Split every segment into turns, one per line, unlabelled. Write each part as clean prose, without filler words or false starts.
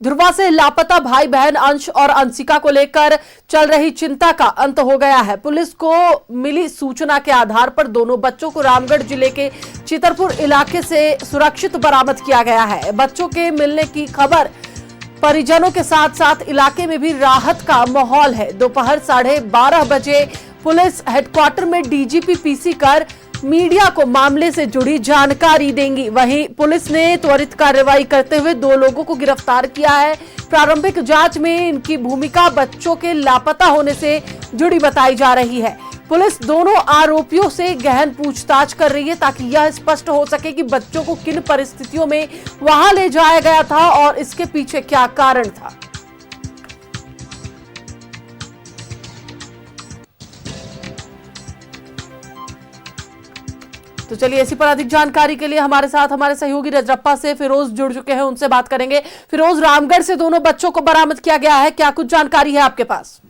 ध्रुवा से लापता भाई बहन अंश और अंशिका को लेकर चल रही चिंता का अंत हो गया है। पुलिस को मिली सूचना के आधार पर दोनों बच्चों को रामगढ़ जिले के चितरपुर इलाके से सुरक्षित बरामद किया गया है। बच्चों के मिलने की खबर परिजनों के साथ साथ इलाके में भी राहत का माहौल है। दोपहर 12:30 बजे पुलिस हेडक्वार्टर में डीजीपी पीसी कर मीडिया को मामले से जुड़ी जानकारी देंगी। वहीं पुलिस ने त्वरित कार्रवाई करते हुए 2 लोगों को गिरफ्तार किया है। प्रारंभिक जांच में इनकी भूमिका बच्चों के लापता होने से जुड़ी बताई जा रही है। पुलिस दोनों आरोपियों से गहन पूछताछ कर रही है ताकि यह स्पष्ट हो सके कि बच्चों को किन परिस्थितियों में वहां ले जाया गया था और इसके पीछे क्या कारण था। तो चलिए, इसी पर अधिक जानकारी के लिए हमारे साथ हमारे सहयोगी रजरप्पा से फिरोज जुड़ चुके हैं, उनसे बात करेंगे। फिरोज, रामगढ़ से दोनों बच्चों को बरामद किया गया है, क्या कुछ जानकारी है आपके पास?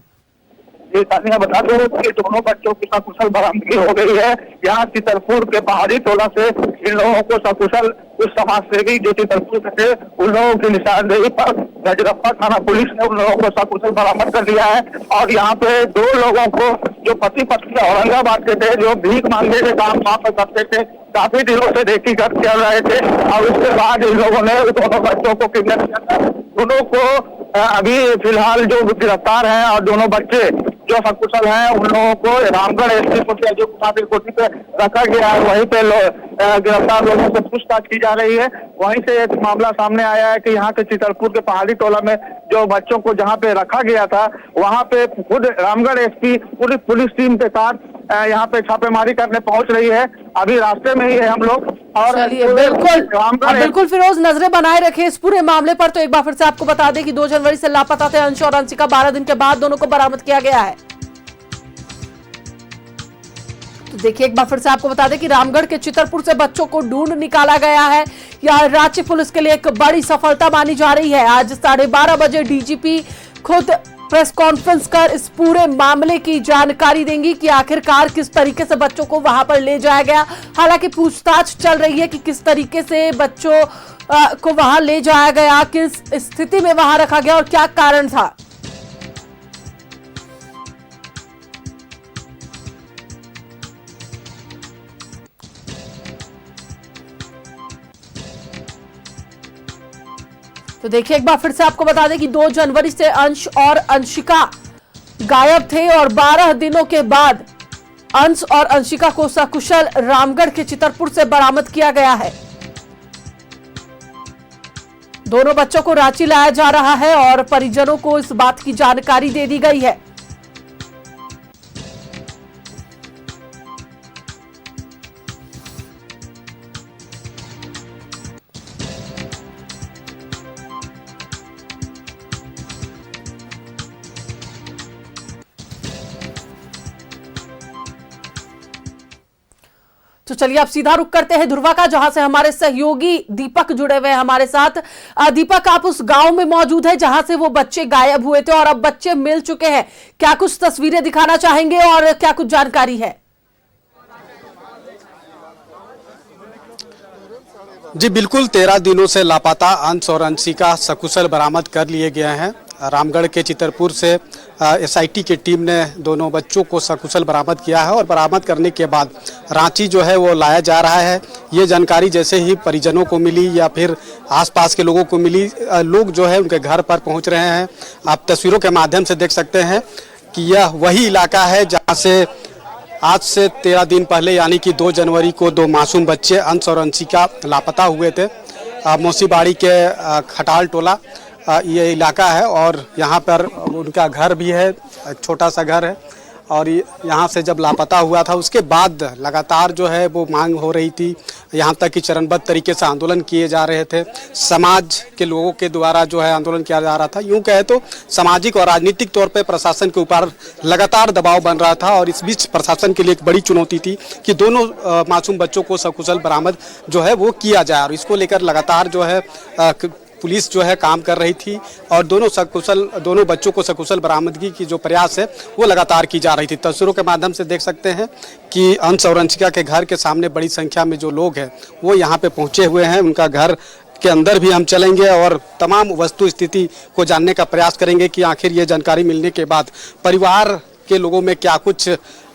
जी तानिया, बता दो कि दोनों बच्चों की सकुशल बरामदगी हो गई है। यहाँ चितरपुर के पहाड़ी टोला से इन लोगों को सकुशल कुछ समाज सेवी जो चितरपुर के थे उन लोगों की निशानदेही पर रजरप्पा थाना पुलिस ने उन लोगों को सकुशल बरामद कर लिया है। और यहाँ पे 2 लोगों को जो पति पत्नी औरंगाबाद के थे, जो भीख मांगने के काम वहाँ पर करते थे, काफी दिनों से देखी कर रहे थे और उसके बाद इन लोगों ने दोनों बच्चों को किडनैप किया था। दोनों को अभी फिलहाल जो गिरफ्तार हैं और दोनों बच्चे जो सकुशल हैं उन लोगों को रामगढ़ एसपी कोठी पे रखा गया है। वहीं पे गिरफ्तार लोगों से पूछताछ की जा रही है। वहीं से एक मामला सामने आया है कि यहाँ के चितरपुर के पहाड़ी टोला में जो बच्चों को जहाँ पे रखा गया था वहाँ पे खुद रामगढ़ एसपी पूरी पुलिस टीम के साथ यहाँ पे छापेमारी करने पहुंच रही है। अभी रास्ते में ही है हम लोग। और
बिल्कुल फिरोज, नजरें बनाए रखे इस पूरे मामले पर। तो एक बार फिर से आपको बता दें कि 2 जनवरी से लापता थे अंश और अंशिका। 12 दिन के बाद दोनों को बरामद किया गया है। तो देखिए, एक बार फिर से आपको बता दें कि रामगढ़ के चितरपुर से बच्चों को ढूंढ निकाला गया है। यह रांची पुलिस के लिए एक बड़ी सफलता मानी जा रही है। आज 12:30 बजे डीजीपी खुद प्रेस कॉन्फ्रेंस कर इस पूरे मामले की जानकारी देंगी कि आखिरकार किस तरीके से बच्चों को वहां पर ले जाया गया। हालांकि पूछताछ चल रही है कि किस तरीके से बच्चों को वहां ले जाया गया, किस स्थिति में वहां रखा गया और क्या कारण था। तो देखिए, एक बार फिर से आपको बता दें कि 2 जनवरी से अंश और अंशिका गायब थे और 12 दिनों के बाद अंश और अंशिका को सकुशल रामगढ़ के चितरपुर से बरामद किया गया है। दोनों बच्चों को रांची लाया जा रहा है और परिजनों को इस बात की जानकारी दे दी गई है। तो चलिए, अब सीधा रुख करते हैं ध्रुवा का, जहां से हमारे सहयोगी दीपक जुड़े हुए हैं हमारे साथ। दीपक, आप उस गांव में मौजूद हैं जहां से वो बच्चे गायब हुए थे और अब बच्चे मिल चुके हैं। क्या कुछ तस्वीरें दिखाना चाहेंगे और क्या कुछ जानकारी है?
जी बिल्कुल, 13 दिनों से लापता अंश और अंशिका सकुशल बरामद कर लिए गए हैं। रामगढ़ के चितरपुर से एसआईटी की टीम ने दोनों बच्चों को सकुशल बरामद किया है और बरामद करने के बाद रांची जो है वो लाया जा रहा है। ये जानकारी जैसे ही परिजनों को मिली या फिर आसपास के लोगों को मिली, लोग जो है उनके घर पर पहुंच रहे हैं। आप तस्वीरों के माध्यम से देख सकते हैं कि यह वही इलाका है जहाँ से आज से 13 दिन पहले यानी कि 2 जनवरी को 2 मासूम बच्चे अंश और अंशिका लापता हुए थे। मौसीबाड़ी के खटाल टोला ये इलाका है और यहाँ पर उनका घर भी है, छोटा सा घर है। और यहाँ से जब लापता हुआ था उसके बाद लगातार जो है वो मांग हो रही थी, यहाँ तक कि चरणबद्ध तरीके से आंदोलन किए जा रहे थे। समाज के लोगों के द्वारा जो है आंदोलन किया जा रहा था। यूँ कहे तो सामाजिक और राजनीतिक तौर पे प्रशासन के ऊपर लगातार दबाव बन रहा था और इस बीच प्रशासन के लिए एक बड़ी चुनौती थी कि दोनों मासूम बच्चों को सकुशल बरामद जो है वो किया जाए। और इसको लेकर लगातार जो है पुलिस जो है काम कर रही थी और दोनों बच्चों को सकुशल बरामदगी की जो प्रयास है वो लगातार की जा रही थी। तस्वीरों के माध्यम से देख सकते हैं कि अंश और अंशिका के घर के सामने बड़ी संख्या में जो लोग हैं वो यहाँ पे पहुँचे हुए हैं। उनका घर के अंदर भी हम चलेंगे और तमाम वस्तु स्थिति को जानने का प्रयास करेंगे कि आखिर ये जानकारी मिलने के बाद परिवार के लोगों में क्या कुछ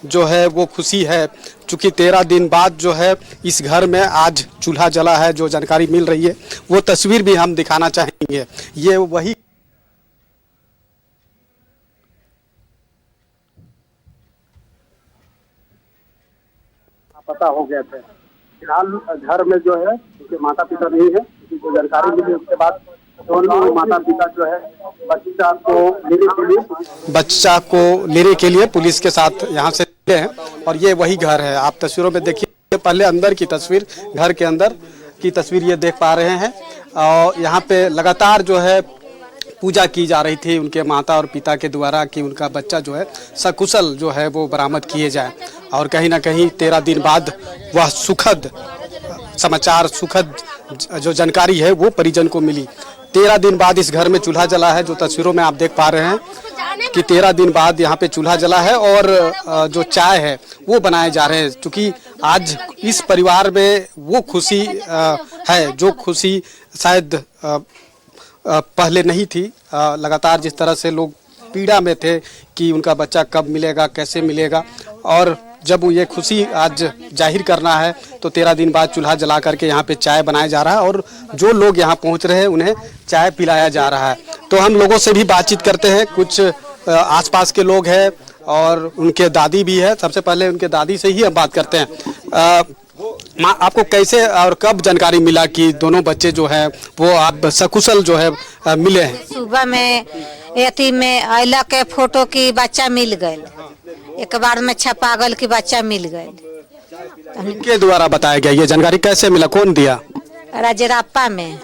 जो है वो खुशी है। चूँकि 13 दिन बाद जो है इस घर में आज चूल्हा जला है, जो जानकारी मिल रही है वो तस्वीर भी हम दिखाना चाहेंगे। ये वही
पता हो गया था। फिलहाल घर में जो है उनके माता पिता नहीं है, किसी को जानकारी मिली उसके बाद दोनों माता पिता जो है बच्चा को लेने के लिए पुलिस के साथ यहाँ से निकले हैं। और ये वही घर है, आप तस्वीरों में देखिए, पहले अंदर की तस्वीर, घर के अंदर की तस्वीर ये देख पा रहे हैं। और यहाँ पे लगातार जो है पूजा की जा रही थी उनके माता और पिता के द्वारा कि उनका बच्चा जो है सकुशल जो है वो बरामद किए जाए। और कहीं ना कहीं 13 दिन बाद वह सुखद समाचार, सुखद जो जानकारी है वो परिजन को मिली। 13 दिन बाद इस घर में चूल्हा जला है, जो तस्वीरों में आप देख पा रहे हैं कि 13 दिन बाद यहाँ पे चूल्हा जला है और जो चाय है वो बनाए जा रहे हैं। क्योंकि आज इस परिवार में वो खुशी है जो खुशी शायद पहले नहीं थी। लगातार जिस तरह से लोग पीड़ा में थे कि उनका बच्चा कब मिलेगा, कैसे मिलेगा, और जब ये खुशी आज जाहिर करना है तो 13 दिन बाद चूल्हा जला करके यहाँ पे चाय बनाया जा रहा है और जो लोग यहाँ पहुँच रहे हैं उन्हें चाय पिलाया जा रहा है। तो हम लोगों से भी बातचीत करते हैं, कुछ आसपास के लोग हैं और उनके दादी भी है। सबसे पहले उनके दादी से ही हम बात करते हैं। माँ, आपको कैसे और कब जानकारी मिला कि दोनों बच्चे जो है वो आप सकुशल जो है मिले हैं?
सुबह में एथी में अला के फोटो की बच्चा मिल गए, एक बार में छपागल की बच्चा मिल गए।
इनके द्वारा बताया गया, ये जानकारी कैसे मिला, कौन दिया?
राजराप्पा में,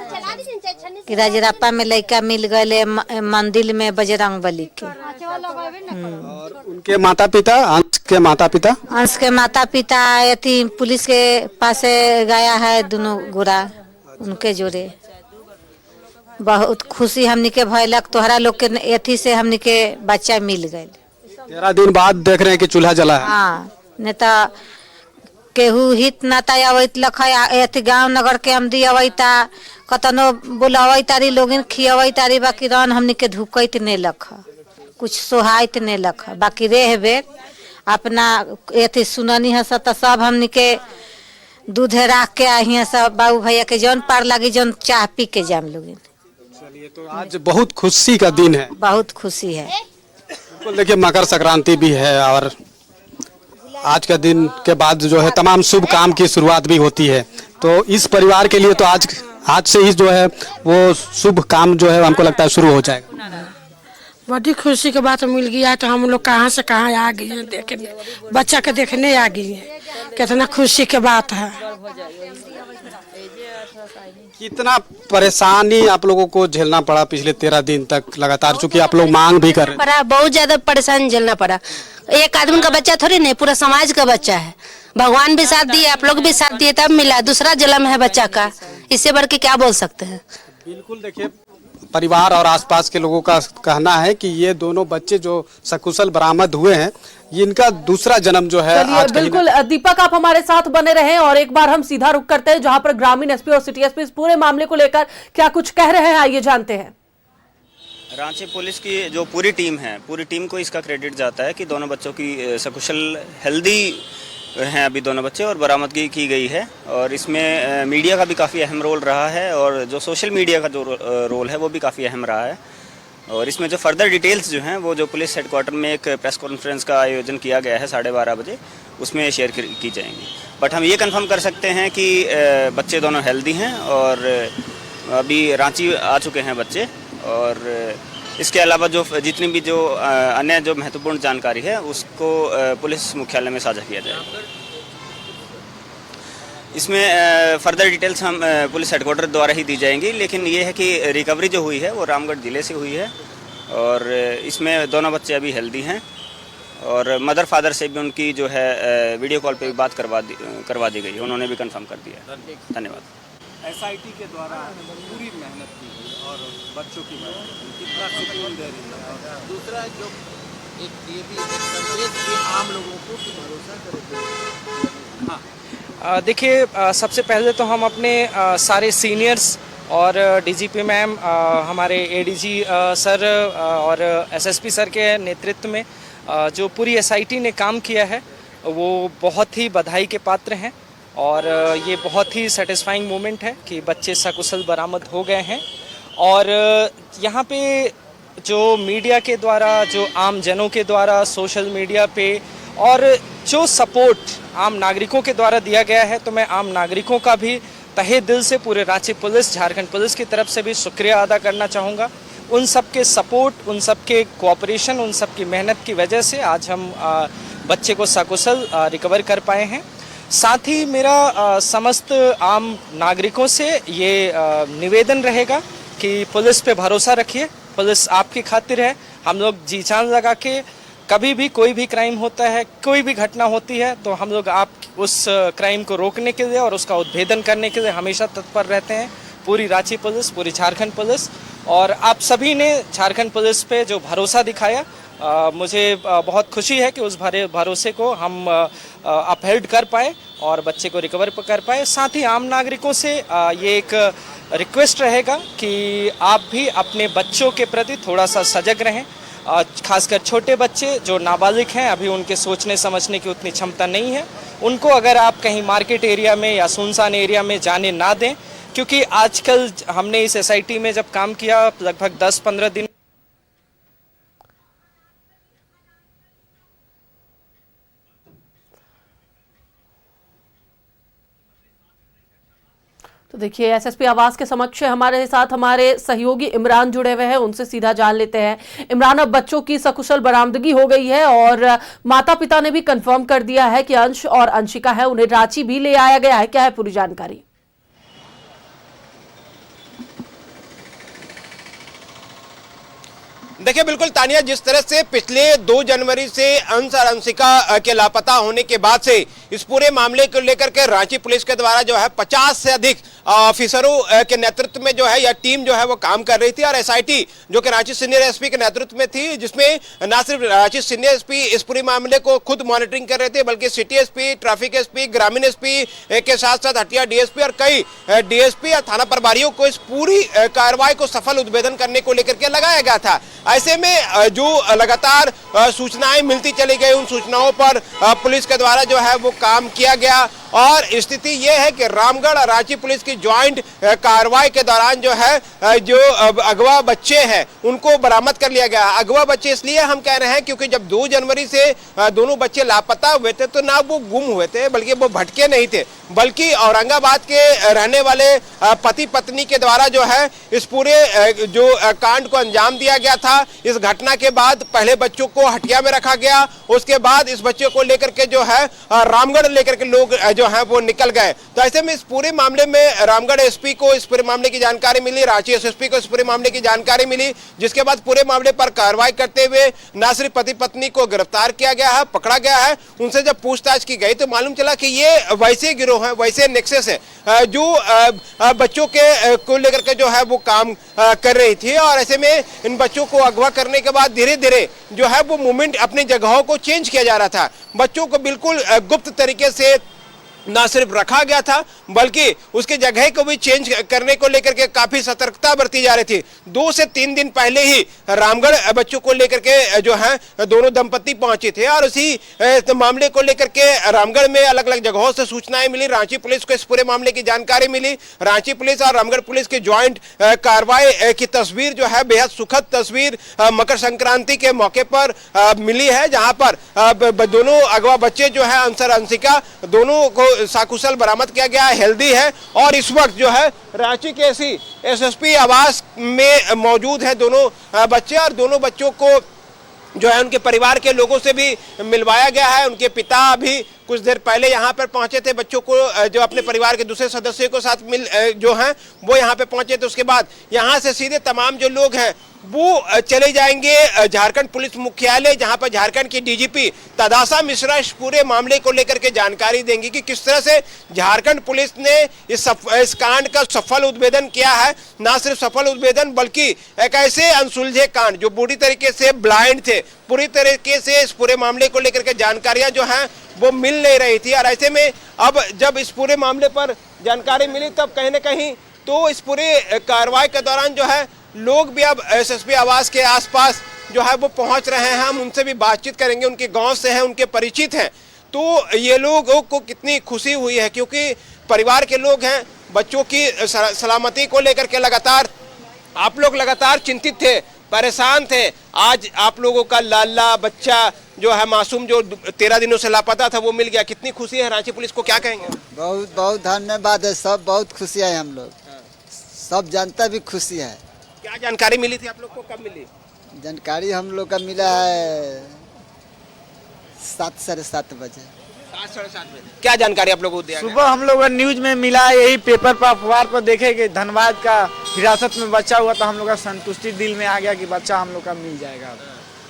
कि राजराप्पा में लड़का मिल गए मंदिर में बजरंगबली के।
और उनके माता पिता, अंश के माता पिता?
अंश के माता पिता एथी पुलिस के पास गया है, दोनों गोरा उनके जोड़े। बहुत खुशी हमनी के भयलक, तोहरा लोग के एथी से हमनी के बच्चा मिल गए।
13 दिन बाद देख रहे हैं कि चूल्हा जला है।
हाँ, नेता केहू हित नाता अवैत लख गाँव नगर के आमदी अवैता, कतनो बुलावई तारी लोगिन खियावई तारी, बाकी रन हमनी के धुकैत ने लख, कुछ सोहाइत ने लख। बाकी रह बेर अपना एथी सुननी है सब, सब हमनी के दूध राख के आई हैं सब बाबू भैया के जौन पार लगी, जौन चाह पी के जाम लोगिन।
चलिए, तो आज बहुत खुशी का दिन है।
बहुत खुशी है।
बिल्कुल, देखिए मकर संक्रांति भी है और आज का दिन के बाद जो है तमाम शुभ काम की शुरुआत भी होती है। तो इस परिवार के लिए तो आज से ही जो है वो शुभ काम जो है हमको लगता है शुरू हो जाएगा।
बड़ी खुशी की बात मिल गया, तो हम लोग कहाँ से कहाँ आ गए हैं देखने, बच्चा के देखने आ गए हैं। कितना खुशी की बात है।
कितना परेशानी आप लोगों को झेलना पड़ा पिछले 13 दिन तक लगातार, चूंकि आप लोग मांग भी कर रहे
हैं। बहुत ज्यादा परेशानी झेलना पड़ा। एक आदमी का बच्चा थोड़ी नहीं, पूरा समाज का बच्चा है। भगवान भी साथ दिए, आप लोग भी साथ दिए, तब मिला। दूसरा जन्म है बच्चा का, इससे बढ़ के क्या बोल सकते हैं।
बिल्कुल, देखिए परिवार और आसपास के लोगों का कहना है कि ये दोनों बच्चे जो सकुशल बरामद हुए हैं, इनका दूसरा जन्म जो है आज
बिल्कुल। दीपक, आप हमारे साथ बने रहें और एक बार हम सीधा रुख करते हैं जहां पर ग्रामीण एसपी और सिटी एसपी इस पूरे मामले को लेकर क्या कुछ कह रहे हैं, आइए जानते हैं।
रांची पुलिस की जो पूरी टीम है, पूरी टीम को इसका क्रेडिट जाता है कि दोनों बच्चों की सकुशल हेल्दी हैं अभी दोनों बच्चे, और बरामदगी की गई है। और इसमें मीडिया का भी काफ़ी अहम रोल रहा है और जो सोशल मीडिया का जो रोल है वो भी काफ़ी अहम रहा है। और इसमें जो फर्दर डिटेल्स जो हैं वो जो पुलिस हेडक्वार्टर में एक प्रेस कॉन्फ्रेंस का आयोजन किया गया है 12:30 बजे, उसमें शेयर की जाएंगी। बट हम ये कंफर्म कर सकते हैं कि बच्चे दोनों हेल्दी हैं और अभी रांची आ चुके हैं बच्चे। और इसके अलावा जो जितनी भी जो अन्य जो महत्वपूर्ण जानकारी है उसको पुलिस मुख्यालय में साझा किया जाएगा। इसमें फर्दर डिटेल्स हम पुलिस हेडक्वार्टर द्वारा ही दी जाएंगी, लेकिन ये है कि रिकवरी जो हुई है वो रामगढ़ ज़िले से हुई है और इसमें दोनों बच्चे अभी हेल्दी हैं। और मदर फादर से भी उनकी जो है वीडियो कॉल पे भी बात करवा दी गई, उन्होंने भी कंफर्म कर दिया। धन्यवाद।
SIT के द्वारा पूरी मेहनत की गई और बच्चों की मेहनत कितना सुकून दे रही है। और दूसरा जो एक ये भी संदेश कि आम लोगों को कि भरोसा करें। हाँ,
देखिए सबसे पहले तो हम अपने सारे सीनियर्स और डीजीपी मैम, हमारे एडीजी सर और एसएसपी सर के नेतृत्व में जो पूरी एसआईटी ने काम किया है वो बहुत ही बधाई के पात्र हैं। और ये बहुत ही सेटिस्फाइंग मोमेंट है कि बच्चे सकुशल बरामद हो गए हैं। और यहाँ पे जो मीडिया के द्वारा, जो आम जनों के द्वारा सोशल मीडिया पे और जो सपोर्ट आम नागरिकों के द्वारा दिया गया है, तो मैं आम नागरिकों का भी तहे दिल से पूरे रांची पुलिस, झारखंड पुलिस की तरफ से भी शुक्रिया अदा करना चाहूँगा। उन सब के सपोर्ट, उन सब के कोऑपरेशन, उन सब की मेहनत की वजह से आज हम बच्चे को सकुशल रिकवर कर पाए हैं। साथ ही मेरा समस्त आम नागरिकों से ये निवेदन रहेगा कि पुलिस पे भरोसा रखिए। पुलिस आपकी खातिर है। हम लोग जी जान लगा के कभी भी कोई भी क्राइम होता है, कोई भी घटना होती है, तो हम लोग आप उस क्राइम को रोकने के लिए और उसका उद्भेदन करने के लिए हमेशा तत्पर रहते हैं। पूरी रांची पुलिस, पूरी झारखंड पुलिस, और आप सभी ने झारखंड पुलिस पे जो भरोसा दिखाया, मुझे बहुत खुशी है कि उस भरोसे को हम अपहेल्ड कर पाए और बच्चे को रिकवर कर पाए। साथ ही आम नागरिकों से ये एक रिक्वेस्ट रहेगा कि आप भी अपने बच्चों के प्रति थोड़ा सा सजग रहें। खासकर छोटे बच्चे जो नाबालिग हैं, अभी उनके सोचने समझने की उतनी क्षमता नहीं है, उनको अगर आप कहीं मार्केट एरिया में या सुनसान एरिया में जाने ना दें। क्योंकि आजकल हमने इस एसआईटी में जब काम किया, लगभग 10-15 दिन
तो देखिए, एसएसपी आवास के समक्ष हमारे साथ हमारे सहयोगी इमरान जुड़े हुए हैं, उनसे सीधा जान लेते हैं। इमरान, अब बच्चों की सकुशल बरामदगी हो गई है और माता पिता ने भी कंफर्म कर दिया है कि अंश और अंशिका है, उन्हें रांची भी ले आया गया है। क्या है पूरी जानकारी?
देखिए, बिल्कुल तानिया, जिस तरह से पिछले 2 जनवरी से अंश और अंशिका के लापता होने के बाद से इस पूरे मामले को लेकर के रांची पुलिस के द्वारा जो है 50 से अधिक ऑफिसरों के नेतृत्व में जो है यह टीम जो है वो काम कर रही थी। और एसआईटी जो कि रांची सीनियर एसपी के नेतृत्व में थी, जिसमें न सिर्फ रांची सीनियर एसपी इस पूरी मामले को खुद मॉनिटरिंग कर रहे थे, बल्कि सिटी एसपी, ट्रैफिक एसपी, ग्रामीण एसपी के साथ साथ हटिया डीएसपी और कई डीएसपी या थाना प्रभारियों को इस पूरी कार्रवाई को सफल उद्भेदन करने को लेकर के लगाया गया था। ऐसे में जो लगातार सूचनाएं मिलती चली गई, उन सूचनाओं पर पुलिस के द्वारा जो है वो काम किया गया। और स्थिति यह है कि रामगढ़ और रांची पुलिस की ज्वाइंट कार्रवाई के दौरान जो है जो अगवा बच्चे हैं उनको बरामद कर लिया गया। अगवा बच्चे इसलिए हम कह रहे हैं क्योंकि जब 2 जनवरी से दोनों बच्चे लापता हुए थे तो ना वो गुम हुए थे, बल्कि वो भटके नहीं थे, बल्कि औरंगाबाद के रहने वाले पति पत्नी के द्वारा जो है इस पूरे जो कांड को अंजाम दिया गया था। इस घटना के बाद पहले बच्चों को हटिया में रखा गया, उसके बाद इस बच्चे को लेकर के जो है रामगढ़ लेकर के लोग जो है वो निकल गए। तो ऐसे में इस पूरे मामले में रामगढ़ एसपी को इस पूरे मामले की जानकारी मिली, रांची एसएसपी को इस पूरे मामले की जानकारी मिली, जिसके बाद पूरे मामले पर कार्रवाई करते हुए न सिर्फ पति पत्नी को गिरफ्तार किया गया है, पकड़ा गया है। उनसे जब पूछताछ की गई तो मालूम चला कि ये वैसे गिरोह है, वैसे नेक्सस है जो बच्चों के को लेकर के जो है वो काम कर रही थी। और ऐसे में इन बच्चों को अगवा करने के बाद धीरे धीरे जो है वो मूवमेंट अपनी जगहों को चेंज किया जा रहा था। बच्चों को बिल्कुल गुप्त तरीके से ना सिर्फ रखा गया था, बल्कि उसके जगह को भी चेंज करने को लेकर के काफी सतर्कता बरती जा रही थी। 2 से 3 दिन पहले ही रामगढ़ बच्चों को लेकर के जो है दोनों दंपति पहुंचे थे और उसी मामले को लेकर के रामगढ़ में अलग अलग जगहों से सूचनाएं मिली। रांची पुलिस को इस पूरे मामले की जानकारी मिली। रांची पुलिस और रामगढ़ पुलिस की ज्वाइंट कार्रवाई की तस्वीर जो है बेहद सुखद तस्वीर मकर संक्रांति के मौके पर मिली है, जहां पर दोनों अगवा बच्चे जो है अंश और अंशिका दोनों को सकुशल बरामद किया गया, हेल्दी है। और इस वक्त जो है रांची के एसएसपी आवास में मौजूद है दोनों बच्चे, और दोनों बच्चों को जो है उनके परिवार के लोगों से भी मिलवाया गया है। उनके पिता भी कुछ देर पहले यहाँ पर पहुंचे थे, बच्चों को जो अपने परिवार के दूसरे सदस्यों के साथ मिल जो हैं वो यहाँ पे पहुंचे थे। उसके बाद यहाँ से सीधे तमाम जो लोग हैं वो चले जाएंगे झारखंड पुलिस मुख्यालय, जहां पर झारखंड की डीजीपी तदासा मिश्रा इस पूरे मामले को लेकर के जानकारी देंगी कि किस तरह से झारखंड पुलिस ने इस कांड का सफल उद्भेदन किया है। ना सिर्फ सफल उद्भेदन, बल्कि एक ऐसे अनसुलझे कांड जो पूरी तरीके से ब्लाइंड थे, पूरी तरीके से इस पूरे मामले को लेकर के जानकारियां जो हैं वो मिल नहीं रही थी। और ऐसे में अब जब इस पूरे मामले पर जानकारी मिली तब कहीं ना कहीं तो इस पूरे कार्रवाई के दौरान जो है लोग भी अब एसएसपी आवास के आसपास जो है वो पहुंच रहे हैं। हम उनसे भी बातचीत करेंगे, उनके गांव से हैं, उनके परिचित हैं, तो ये लोगों को कितनी खुशी हुई है, क्योंकि परिवार के लोग हैं, बच्चों की सलामती को लेकर के लगातार आप लोग लगातार चिंतित थे, परेशान थे। आज आप लोगों का लाला बच्चा जो है मासूम जो 13 दिनों से लापता था वो मिल गया, कितनी खुशी है रांची पुलिस को, क्या कहेंगे?
बहुत बहुत धन्यवाद है, सब बहुत खुशी है, हम लोग सब जनता भी खुशी है।
क्या जानकारी मिली थी आप लोग को, कब मिली
जानकारी? हम लोग का मिला है 7 साढ़े 7 बजे।
7 साढ़े 7 बजे क्या जानकारी आप लोगों को दिया?
सुबह हम लोग न्यूज में मिला, यही पेपर पर अखबार पर देखे कि धनबाद का हिरासत में बच्चा हुआ, तो हम लोग का संतुष्टि दिल में आ गया कि बच्चा हम लोग का मिल जाएगा।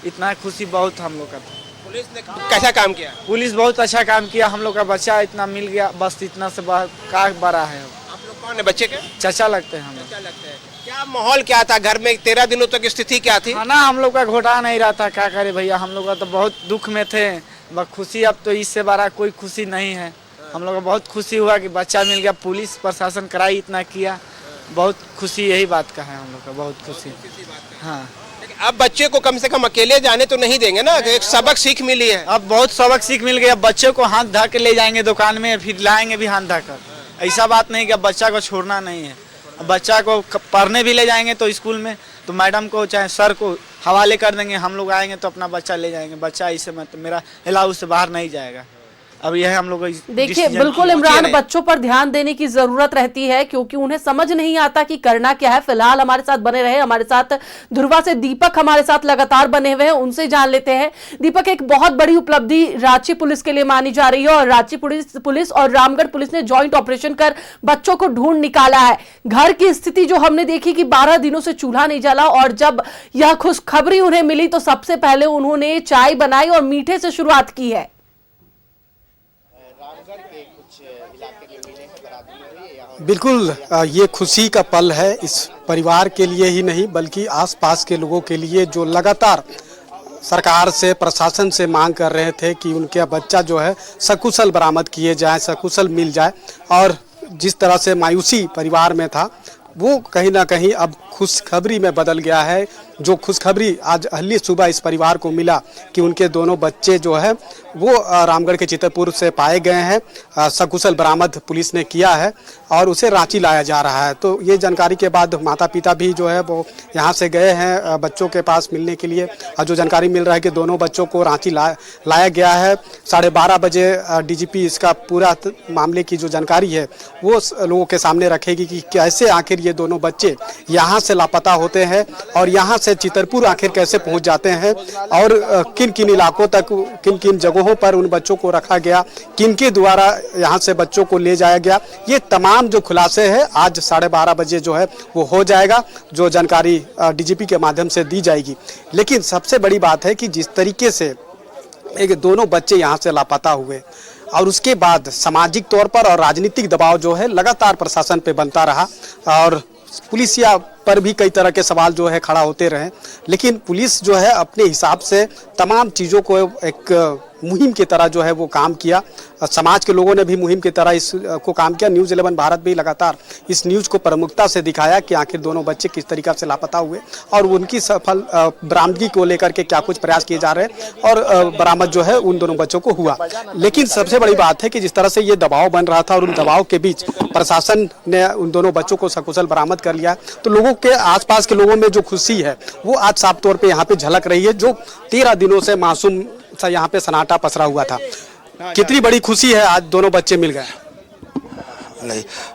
इतना खुशी बहुत हम लोग का था।
पुलिस ने कैसा काम किया?
पुलिस बहुत अच्छा काम किया, हम लोग का बच्चा इतना मिल गया, बस इतना से का बड़ा है।
आप लोग कौन है बच्चे के?
चाचा लगते हैं हम लोग।
चाचा लगते हैं। क्या माहौल क्या था घर में? 13 दिनों तक स्थिति क्या थी?
खाना हम लोग का घोटा नहीं रहा था, क्या करे भैया, हम लोग का तो बहुत दुख में थे। बस खुशी अब तो इससे बड़ा कोई खुशी नहीं है। हम लोग को बहुत खुशी हुआ कि बच्चा मिल गया, पुलिस प्रशासन कराई इतना किया, बहुत खुशी यही बात का है हम लोग का, बहुत खुशी। हाँ,
अब बच्चे को कम से कम अकेले जाने तो नहीं देंगे ना, एक सबक सीख मिली है।
अब बहुत सबक सीख मिल गया, बच्चे को हाथ धा के ले जाएंगे दुकान में, फिर लाएंगे भी हाथ धा कर। ऐसा बात नहीं कि अब बच्चा को छोड़ना नहीं है। बच्चा को पढ़ने भी ले जाएंगे तो स्कूल में तो मैडम को चाहे सर को हवाले कर देंगे, हम लोग आएंगे तो अपना बच्चा ले जाएंगे। बच्चा इसे मत मेरा अलाउ से बाहर नहीं जाएगा। अब यह हम लोग
देखिए, बिल्कुल इमरान, बच्चों पर ध्यान देने की जरूरत रहती है क्योंकि उन्हें समझ नहीं आता कि करना क्या है। फिलहाल हमारे साथ बने रहे, हमारे साथ ध्रुवा से दीपक हमारे साथ लगातार बने हुए हैं, उनसे जान लेते हैं। दीपक, एक बहुत बड़ी उपलब्धि रांची पुलिस के लिए मानी जा रही है और रांची पुलिस और रामगढ़ पुलिस ने ज्वाइंट ऑपरेशन कर बच्चों को ढूंढ निकाला है। घर की स्थिति जो हमने देखी कि 12 दिनों से चूल्हा नहीं जला और जब यह खुशखबरी उन्हें मिली तो सबसे पहले उन्होंने चाय बनाई और मीठे से शुरुआत की है।
बिल्कुल, ये खुशी का पल है इस परिवार के लिए ही नहीं बल्कि आसपास के लोगों के लिए, जो लगातार सरकार से, प्रशासन से मांग कर रहे थे कि उनके बच्चा जो है सकुशल बरामद किए जाए, सकुशल मिल जाए। और जिस तरह से मायूसी परिवार में था वो कहीं ना कहीं अब खुशखबरी में बदल गया है। जो खुशखबरी आज अहली सुबह इस परिवार को मिला कि उनके दोनों बच्चे जो है वो रामगढ़ के चितरपुर से पाए गए हैं, सकुशल बरामद पुलिस ने किया है और उसे रांची लाया जा रहा है। तो ये जानकारी के बाद माता पिता भी जो है वो यहाँ से गए हैं बच्चों के पास मिलने के लिए। और जो जानकारी मिल रहा है कि दोनों बच्चों को रांची लाया गया है। 12:30 बजे डीजीपी इसका पूरा मामले की जो जानकारी है वो लोगों के सामने रखेगी कि कैसे आखिर ये दोनों बच्चे यहाँ से लापता होते हैं और यहाँ से चितरपुर आखिर कैसे पहुँच जाते हैं और किन किन इलाकों तक, किन किन जगहों पर उन बच्चों को रखा गया, किन के द्वारा यहाँ से बच्चों को ले जाया गया। ये तमाम जो खुलासे हैं आज 12:30 बजे जो है वो हो जाएगा, जो जानकारी डीजीपी के माध्यम से दी जाएगी। लेकिन सबसे बड़ी बात है कि जिस तरीके से एक दोनों बच्चे यहाँ से लापता हुए और उसके बाद सामाजिक तौर पर और राजनीतिक दबाव जो है लगातार प्रशासन पे बनता रहा और पुलिसिया पर भी कई तरह के सवाल जो है खड़ा होते रहे। लेकिन पुलिस जो है अपने हिसाब से तमाम चीज़ों को एक मुहिम की तरह जो है वो काम किया। समाज के लोगों ने भी मुहिम की तरह इसको काम किया। न्यूज़ 11 भारत भी लगातार इस न्यूज़ को प्रमुखता से दिखाया कि आखिर दोनों बच्चे किस तरीके से लापता हुए और उनकी सफल बरामदगी को लेकर के क्या कुछ प्रयास किए जा रहे हैं और बरामद जो है उन दोनों बच्चों को हुआ। लेकिन सबसे बड़ी बात है कि जिस तरह से ये दबाव बन रहा था और उन दबाव के बीच प्रशासन ने उन दोनों बच्चों को सकुशल बरामद कर लिया, तो लोगों के आसपास के लोगों में जो खुशी है वो आज साफ तौर पे यहाँ पे झलक रही है। जो 13 दिनों से मासूम सा यहाँ पे सन्नाटा पसरा हुआ था, कितनी बड़ी खुशी है, आज दोनों बच्चे मिल गए।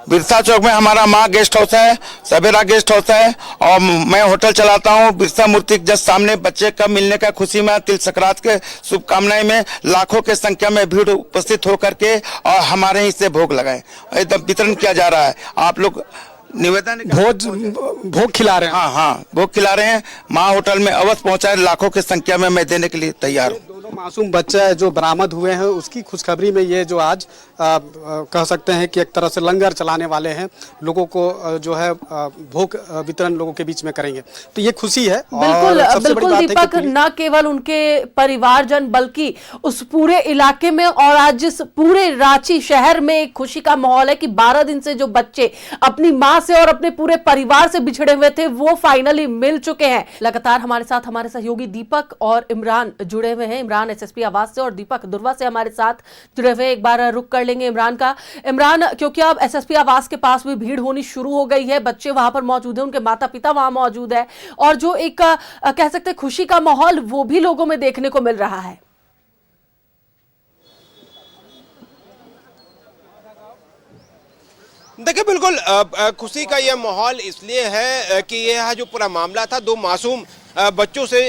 बिरसा चौक में हमारा माँ गेस्ट हाउस है, सवेरा गेस्ट हाउस है और मैं होटल चलाता हूँ। बिरसा मूर्ति जस्ट सामने बच्चे का मिलने का खुशी में तिल संक्रांत के शुभकामनाएं में लाखों के संख्या में भीड़ उपस्थित होकर के और हमारे ही से भोग लगाए एकदम वितरण किया जा रहा है। आप लोग निवेदन
भोग खिला रहे हैं।
हाँ, भोग खिला रहे हैं। माँ होटल में अवश्य पहुँचाए, लाखों की संख्या में मैं देने के लिए तैयार हूँ।
मासूम बच्चे जो बरामद हुए हैं उसकी खुशखबरी में ये जो आज कह सकते हैं कि एक तरह से लंगर चलाने वाले हैं, लोगों को जो है भोग वितरण लोगों के बीच में करेंगे, तो ये खुशी है।
बिल्कुल
और सबसे बड़ी
बिल्कुल
बात है
दीपक,
कि
न केवल उनके परिवारजन बल्कि उस पूरे इलाके में और आज जिस पूरे रांची शहर में एक खुशी का माहौल है कि 12 दिन से जो बच्चे अपनी मां से और अपने पूरे परिवार से बिछड़े हुए थे वो फाइनली मिल चुके हैं। लगातार हमारे साथ हमारे सहयोगी दीपक और इमरान जुड़े हुए हैं, इमरान एसएसपी आवास से और दीपक दुर्वा से हमारे साथ जुड़े हुए। एक बार रुक कर लेंगे इमरान का। इमरान, क्योंकि अब एसएसपी आवास के पास भी भीड़ होनी शुरू हो गई है, बच्चे वहां पर मौजूद हैं, उनके माता पिता वहां मौजूद है और जो एक कह सकते हैं खुशी का माहौल वो भी लोगों में देखने को मिल रहा है।
देखिए बिल्कुल खुशी का यह माहौल इसलिए है कि यह जो पूरा मामला था दो मासूम बच्चों से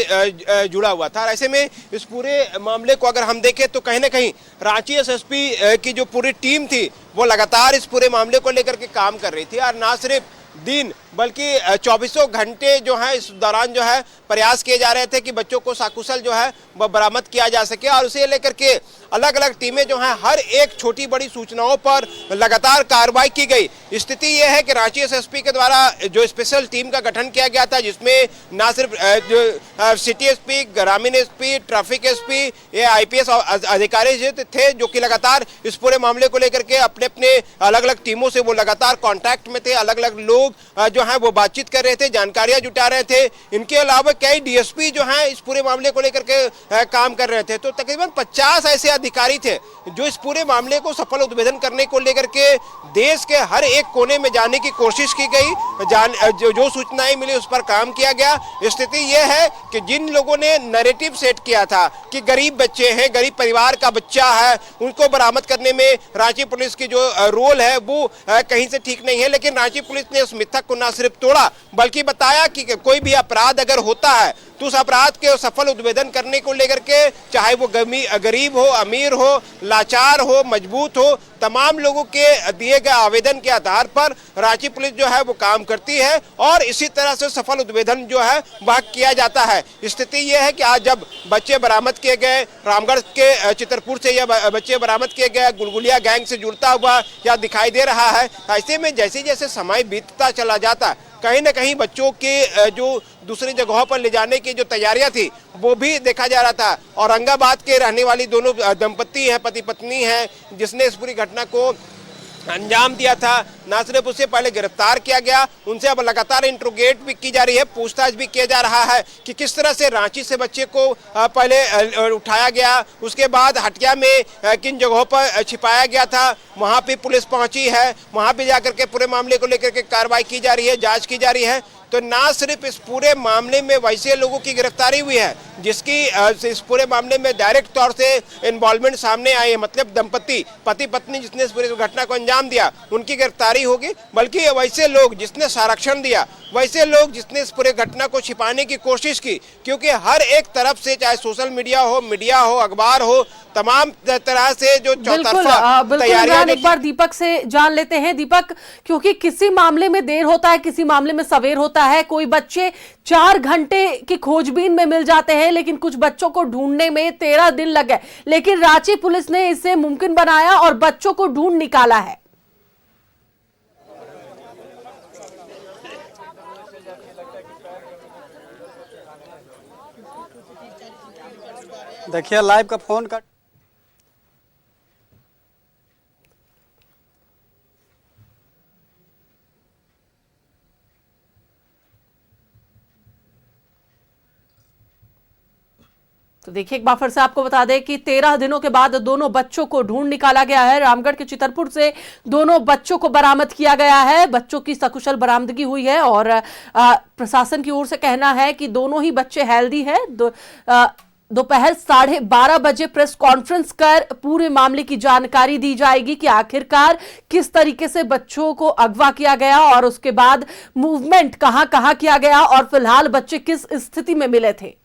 जुड़ा हुआ था। ऐसे में इस पूरे मामले को अगर हम देखें तो कहीं ना कहीं रांची एसएसपी की जो पूरी टीम थी वो लगातार इस पूरे मामले को लेकर के काम कर रही थी और ना सिर्फ दिन बल्कि 24 घंटे जो है इस दौरान जो है प्रयास किए जा रहे थे कि बच्चों को सकुशल जो है वह बरामद किया जा सके और उसे लेकर के अलग अलग टीमें जो हैं हर एक छोटी बड़ी सूचनाओं पर लगातार कार्रवाई की गई। स्थिति यह है कि रांची एसएसपी के द्वारा जो स्पेशल टीम का गठन किया गया था जिसमें ना सिर्फ जो सिटी एसपी, ग्रामीण एसपी, ट्रैफिक एसपी, ये आईपीएस अधिकारी थे जो कि लगातार इस पूरे मामले को लेकर के अपने अपने अलग अलग टीमों से वो लगातार कॉन्टैक्ट में थे। अलग अलग लोग जो है वो बातचीत कर रहे थे, जानकारियां जुटा रहे थे। इनके अलावा कई डीएसपी जो हैं इस पूरे मामले को लेकर के काम कर रहे थे। तो तकरीबन 50 ऐसे अधिकारी थे जो इस पूरे मामले को सफल उद्भेदन करने को लेकर के देश के हर एक कोने में जाने की कोशिश की गई। जो सूचनाएं मिली उस पर काम किया गया। स्थिति यह है कि जिन लोगों ने नैरेटिव सेट किया था कि गरीब बच्चे हैं, गरीब परिवार का बच्चा है, उनको बरामद करने में रांची पुलिस की जो रोल है वो कहीं से ठीक नहीं है, लेकिन रांची पुलिस ने उस मिथक को न सिर्फ तोड़ा बल्कि बताया कि कोई भी अपराध अगर होता है तो उस अपराध के सफल उद्भेदन करने को लेकर के चाहे वो गरीब हो, अमीर हो, लाचार हो, मजबूत हो, तमाम लोगों के दिए गए आवेदन के आधार पर रांची पुलिस जो है वो काम करती है और इसी तरह से सफल उद्भेदन जो है वह किया जाता है। स्थिति यह है कि आज जब बच्चे बरामद किए गए, रामगढ़ के चितरपुर से यह बच्चे बरामद किए गए, गुलगुलिया गैंग से जुड़ता हुआ यह दिखाई दे रहा है। ऐसे में जैसे जैसे समय बीतता चला जाता कहीं ना कहीं बच्चों के जो दूसरी जगहों पर ले जाने की जो तैयारियां थी वो भी देखा जा रहा था। औरंगाबाद के रहने वाली दोनों दंपति हैं, पति पत्नी हैं, जिसने इस पूरी घटना को अंजाम दिया था, ना सिर्फ उससे पहले गिरफ्तार किया गया, उनसे अब लगातार इंट्रोगेट भी की जा रही है, पूछताछ भी किया जा रहा है कि किस तरह से रांची से बच्चे को पहले उठाया गया, उसके बाद हटिया में किन जगहों पर छिपाया गया था, वहां पे पुलिस पहुंची है, वहां पे जाकर के पूरे मामले को लेकर के कार्रवाई की जा रही है, जांच की जा रही है। तो ना सिर्फ इस पूरे मामले में वैसे लोगों की गिरफ्तारी हुई है जिसकी इस पूरे मामले में डायरेक्ट तौर से इन्वॉल्वमेंट सामने आई है, मतलब दंपति, पति पत्नी जिसने इस पूरी घटना को अंजाम दिया उनकी गिरफ्तारी होगी, बल्कि वैसे लोग जिसने संरक्षण दिया, वैसे लोग जिसने इस पूरे घटना को छिपाने की कोशिश की, क्योंकि हर एक तरफ से चाहे सोशल मीडिया हो, मीडिया हो, अखबार हो, तमाम तरह से जो चौतरफा
तैयारियां। एक बार दीपक से जान लेते हैं। दीपक, क्योंकि किसी मामले में देर होता है, किसी मामले में सवेर होता है, कोई बच्चे 4 घंटे की खोजबीन में मिल जाते हैं, लेकिन कुछ बच्चों को ढूंढने में 13 दिन लग गए, लेकिन रांची पुलिस ने इसे मुमकिन बनाया और बच्चों को ढूंढ निकाला है।
देखिए लाइव का फोन का
तो देखिए एक बार फिर से आपको बता दें कि 13 दिनों के बाद दोनों बच्चों को ढूंढ निकाला गया है। रामगढ़ के चितरपुर से दोनों बच्चों को बरामद किया गया है। बच्चों की सकुशल बरामदगी हुई है और प्रशासन की ओर से कहना है कि दोनों ही बच्चे हेल्दी हैं। दोपहर 12:30 बजे प्रेस कॉन्फ्रेंस कर पूरे मामले की जानकारी दी जाएगी कि आखिरकार किस तरीके से बच्चों को अगवा किया गया और उसके बाद मूवमेंट कहां कहां किया गया और फिलहाल बच्चे किस स्थिति में मिले थे।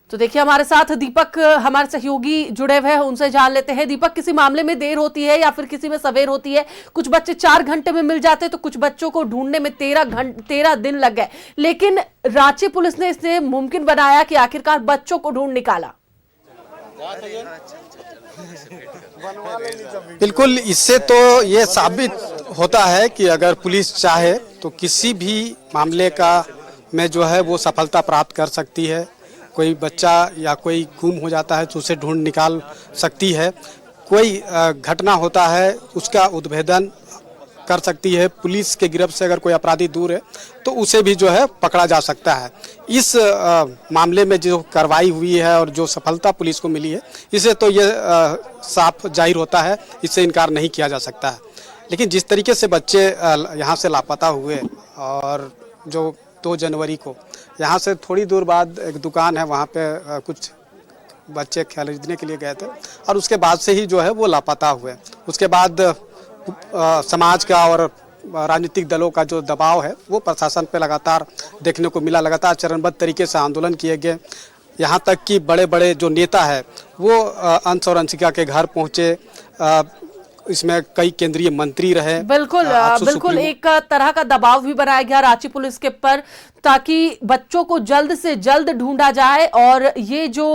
तो तो देखिए हमारे साथ दीपक हमारे सहयोगी जुड़े हुए हैं, उनसे जान लेते हैं। दीपक, किसी मामले में देर होती है या फिर किसी में सवेर होती है? कुछ बच्चे 4 घंटे में मिल जाते हैं तो कुछ बच्चों को ढूंढने में 13 दिन लग गए, लेकिन रांची पुलिस ने इसे मुमकिन बनाया कि आखिरकार बच्चों को ढूंढ निकाला।
बिल्कुल, इससे तो ये साबित होता है कि अगर पुलिस चाहे तो किसी भी मामले का में जो है वो सफलता प्राप्त कर सकती है। कोई बच्चा या कोई गुम हो जाता है तो उसे ढूंढ निकाल सकती है। कोई घटना होता है उसका उद्भेदन कर सकती है। पुलिस के गिरफ्त से अगर कोई अपराधी दूर है तो उसे भी जो है पकड़ा जा सकता है। इस मामले में जो कार्रवाई हुई है और जो सफलता पुलिस को मिली है, इसे तो ये साफ जाहिर होता है, इससे इनकार नहीं किया जा सकता है। लेकिन जिस तरीके से बच्चे यहाँ से लापता हुए और जो 2 जनवरी को यहाँ से थोड़ी दूर बाद एक दुकान है, वहाँ पे कुछ बच्चे खरीदने के लिए गए थे और उसके बाद से ही जो है वो लापता हुए। उसके बाद समाज का और राजनीतिक दलों का जो दबाव है वो प्रशासन पे लगातार देखने को मिला। लगातार चरणबद्ध तरीके से आंदोलन किए गए, यहाँ तक कि बड़े बड़े जो नेता है वो अंश और अंशिका के घर पहुँचे। इसमें कई केंद्रीय मंत्री रहे।
बिल्कुल बिल्कुल, एक तरह का दबाव भी बनाया गया रांची पुलिस के ऊपर ताकि बच्चों को जल्द से जल्द ढूंढा जाए। और ये जो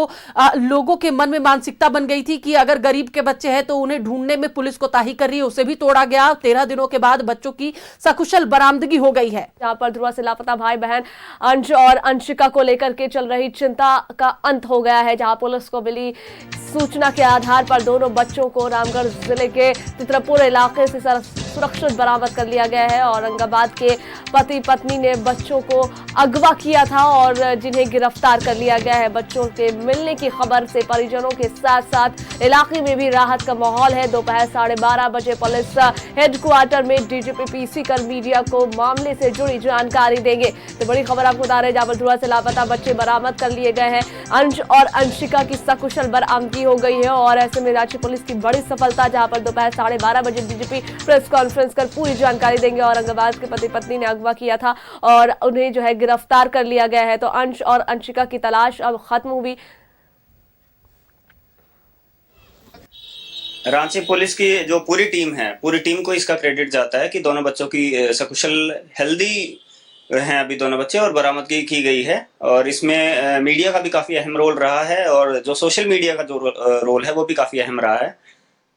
लोगों के मन में मानसिकता बन गई थी कि अगर गरीब के बच्चे हैं तो उन्हें ढूंढने में पुलिस कोताही कर रही है, उसे भी तोड़ा गया। 13 दिनों के बाद बच्चों की सकुशल बरामदगी हो गई है।
जहां पर ध्रुवा से लापता भाई बहन अंश और अंशिका को लेकर के चल रही चिंता का अंत हो गया है, जहां पुलिस को मिली सूचना के आधार पर दोनों बच्चों को रामगढ़ जिले के चित्रपुर इलाके से सुरक्षित बरामद कर लिया गया है। औरंगाबाद के पति पत्नी ने बच्चों को अगवा किया था और जिन्हें गिरफ्तार कर लिया गया है। बच्चों के मिलने की खबर से परिजनों के साथ साथ इलाके में भी राहत का माहौल है। दोपहर 12:30 बजे पुलिस हेडक्वार्टर में डीजीपी पीसी कर मीडिया को मामले से जुड़ी जानकारी देंगे। तो बड़ी खबर आपको बता रहे हैं, जहां ध्रुवा से लापता बच्चे बरामद कर लिए गए हैं। अंश और अंशिका की सकुशल बरामदगी हो गई है और ऐसे में रांची पुलिस की बड़ी सफलता, जहां पर दोपहर 12:30 बजे डीजीपी प्रेस कॉन्फ्रेंस कर पूरी जानकारी देंगे। औरंगाबाद के पति पत्नी ने अगवा किया था और उन्हें जो है गिरफ्तार कर लिया गया है। तो अंश और अंशिका की तलाश अब खत्म हुई।
रांची पुलिस की जो पूरी टीम है, पूरी टीम को इसका क्रेडिट जाता है कि दोनों बच्चों की सकुशल हेल्दी हैं अभी दोनों बच्चे, और बरामदगी की गई है। और इसमें मीडिया का भी काफी अहम रोल रहा है और जो सोशल मीडिया का जो रोल है वो भी काफी अहम रहा है।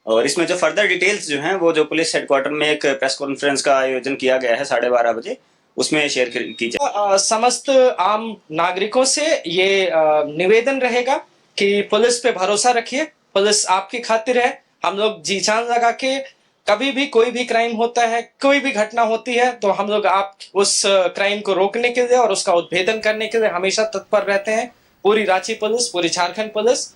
और इसमें जो फर्दर डिटेल्स जो हैं वो जो पुलिस हेडक्वार्टर में एक प्रेस कॉन्फ्रेंस का आयोजन किया गया है 12:30 बजे, उसमें शेयर की जाए।
समस्त आम नागरिकों से ये निवेदन रहेगा कि पुलिस पे भरोसा रखिए, पुलिस आपकी खातिर है। हम लोग जी जान लगा के कभी भी कोई भी क्राइम होता है, कोई भी घटना होती है, तो हम लोग आप उस क्राइम को रोकने के लिए और उसका उद्भेदन करने के लिए हमेशा तत्पर रहते हैं। पूरी रांची पुलिस, पूरी झारखंड पुलिस।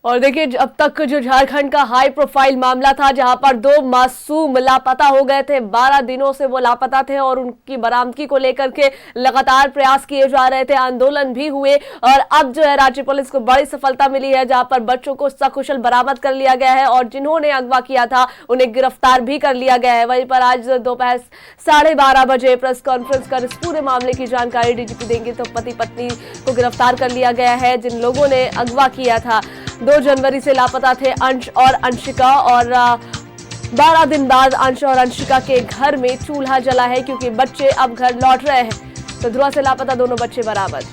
और देखिए, अब तक जो झारखंड का हाई प्रोफाइल मामला था, जहां पर 2 मासूम लापता हो गए थे, 12 दिनों से वो लापता थे और उनकी बरामदगी को लेकर के लगातार प्रयास किए जा रहे थे, आंदोलन भी हुए। और अब जो है रांची पुलिस को बड़ी सफलता मिली है, जहां पर बच्चों को सकुशल बरामद कर लिया गया है और जिन्होंने अगवा किया था उन्हें गिरफ्तार भी कर लिया गया है। वहीं पर आज दोपहर 12:30 बजे प्रेस कॉन्फ्रेंस कर इस पूरे मामले की जानकारी डीजीपी देंगे। तो पति पत्नी को गिरफ्तार कर लिया गया है, जिन लोगों ने अगवा किया था। 2 जनवरी से लापता थे अंश और अंशिका और 12 दिन बाद अंश और अंशिका के घर में चूल्हा जला है, क्योंकि बच्चे अब घर लौट रहे हैं। तो ध्रुवा से लापता दोनों बच्चे बरामद।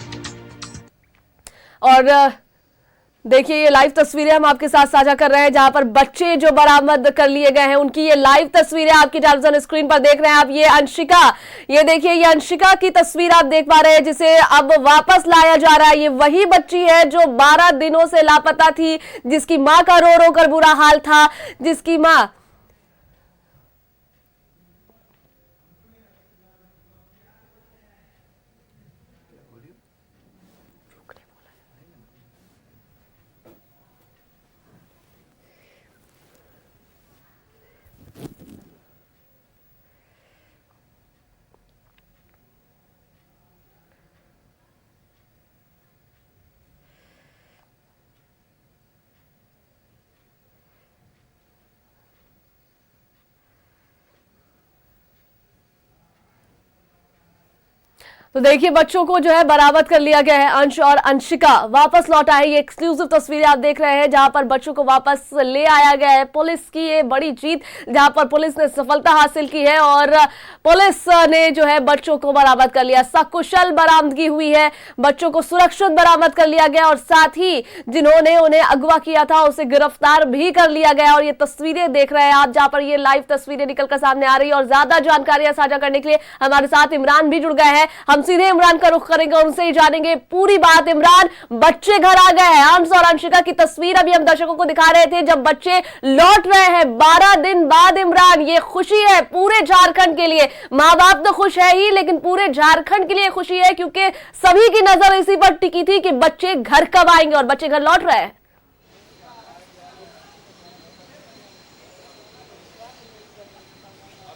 और देखिए, ये लाइव तस्वीरें हम आपके साथ साझा कर रहे हैं, जहां पर बच्चे जो बरामद कर लिए गए हैं उनकी ये लाइव तस्वीरें आपकी टेलीविजन स्क्रीन पर देख रहे हैं आप। ये अंशिका, ये देखिए, ये अंशिका की तस्वीर आप देख पा रहे हैं, जिसे अब वापस लाया जा रहा है। ये वही बच्ची है जो 12 दिनों से लापता थी, जिसकी मां का रो रो कर बुरा हाल था, जिसकी मां तो देखिए बच्चों को जो है बरामद कर लिया गया है। अंश और अंशिका वापस लौट आए। ये एक्सक्लूसिव तस्वीरें आप देख रहे हैं जहां पर बच्चों को वापस ले आया गया है। पुलिस की ये बड़ी जीत जहां पर पुलिस ने सफलता हासिल की है और पुलिस ने जो है बच्चों को बरामद कर लिया। सकुशल बरामदगी हुई है, बच्चों को सुरक्षित बरामद कर लिया गया और साथ ही जिन्होंने उन्हें अगवा किया था उसे गिरफ्तार भी कर लिया गया। और ये तस्वीरें देख रहे हैं आप जहां पर ये लाइव तस्वीरें निकलकर सामने आ रही है और ज्यादा जानकारियां साझा करने के लिए हमारे साथ इमरान भी जुड़ गए हैं। हम सीधे इमरान का रुख करेंगे और उनसे ही जानेंगे पूरी बात। इमरान, बच्चे घर आ गए हैं। अंश और अंशिका की तस्वीर अभी हम दर्शकों को दिखा रहे थे जब बच्चे लौट रहे हैं 12 दिन बाद। इमरान, ये खुशी है पूरे झारखंड के लिए। माँ बाप तो खुश है ही लेकिन पूरे झारखंड के लिए खुशी है क्योंकि सभी की नजर इसी पर टिकी थी कि बच्चे घर कब आएंगे और बच्चे घर लौट रहे हैं।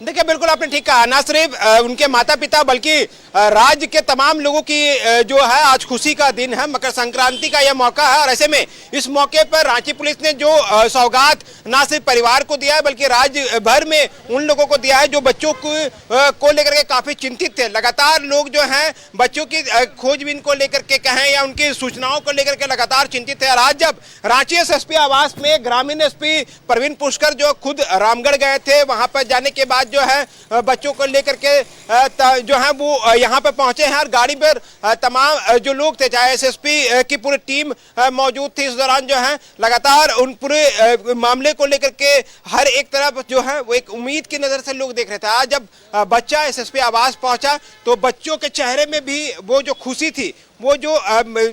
देखिए बिल्कुल आपने ठीक कहा, ना सिर्फ उनके माता पिता बल्कि राज्य के तमाम लोगों की जो है आज खुशी का दिन है। मकर संक्रांति का यह मौका है और ऐसे में इस मौके पर रांची पुलिस ने जो सौगात ना सिर्फ परिवार को दिया है बल्कि राज्य भर में उन लोगों को दिया है जो बच्चों को लेकर के काफी चिंतित थे। लगातार लोग जो हैं बच्चों की खोजबीन को लेकर के कहें या उनकी सूचनाओं को लेकर के लगातार चिंतित है। और आज जब रांची एसएसपी आवास में ग्रामीण एसपी प्रवीण पुष्कर जो खुद रामगढ़ गए थे, वहां पर जाने के बाद जो है बच्चों को लेकर के जो है वो यहाँ पे पहुंचे हैं और गाड़ी पर तमाम जो लोग थे, चाहे एसएसपी की पूरी टीम मौजूद थी। इस दौरान जो है लगातार उन पूरे मामले को लेकर के हर एक तरफ जो है वो एक उम्मीद की नजर से लोग देख रहे थे। आज जब बच्चा एसएसपी आवास पहुंचा तो बच्चों के चेहरे में भी वो जो खुशी थी, वो जो